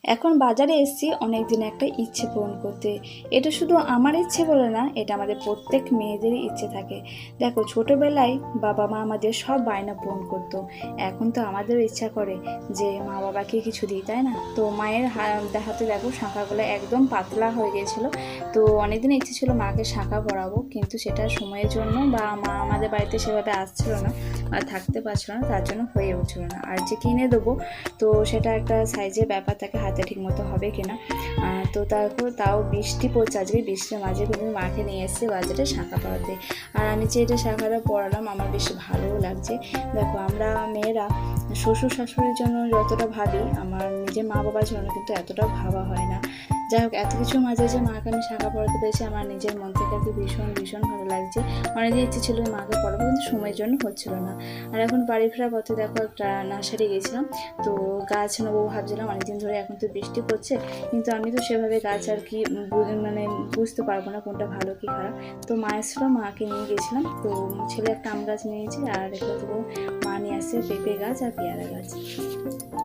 এখন বাজারে এসেছি অনেক দিন একটা ইচ্ছে পূরণ করতে। এটা শুধু আমার ইচ্ছে বলে না, এটা আমাদের প্রত্যেক মেয়েদেরই ইচ্ছে থাকে। দেখো, ছোটোবেলায় বাবা মা আমাদের সব বায়না পূরণ করতো। এখন তো আমাদেরও ইচ্ছা করে যে মা বাবাকে কিছু দিই, তাই না? তো মায়ের হাতে দেখো শাঁখাগুলো একদম পাতলা হয়ে গিয়েছিলো। তো অনেকদিন ইচ্ছে ছিল মাকে শাঁখা পরাবো, কিন্তু সেটা সময়ের জন্য বা মা আমাদের বাড়িতে সেভাবে আসছিল না আর থাকতে পারছিল না, তার জন্য হয়ে উঠছিল না। আর যে কিনে দেবো, তো সেটা একটা সাইজের ব্যাপার থাকে, হাতে ঠিক মতো হবে কিনা। তো তারপর তাও বৃষ্টি পড়ছে, আজকে বৃষ্টির মাঝে কিন্তু মাকে নিয়ে এসেছি বাজারে শাঁখা পরাতে। আর আমি যে এটা শাঁখাটা পরালাম আমার বেশ ভালোও লাগছে। দেখো, আমরা মেয়েরা শ্বশুর শাশুড়ির জন্য যতটা ভাবি, আমার নিজের মা বাবার জন্য কিন্তু এতটাও ভাবা হয় না। যাই হোক, এত কিছুর মাঝে যে মাকে আমি শাঁখা পরাতে পেরেছি, আমার নিজের মন থেকে আর কি ভীষণ ভীষণ ভালো লাগছে। অনেকদিন ইচ্ছে ছিল মাকে পরাবো, কিন্তু সময়ের জন্য হচ্ছিল না। আর এখন বাড়ি ফেরার পথে দেখো একটা নার্সারি গেছিলাম, তো গাছ নেবো ভাবছিলাম অনেকদিন ধরে। এখন তো বৃষ্টি পড়ছে, কিন্তু আমি তো সেভাবে গাছ আর কি মানে বুঝতে পারবো না কোনটা ভালো কি খারাপ। তো মা এসেছিলো, মাকে নিয়ে গেছিলাম। তো ছেলে একটা আম গাছ নিয়েছে, আর একটা তো মা নিয়ে আসছে পেঁপে গাছ আর পেয়ারা গাছ।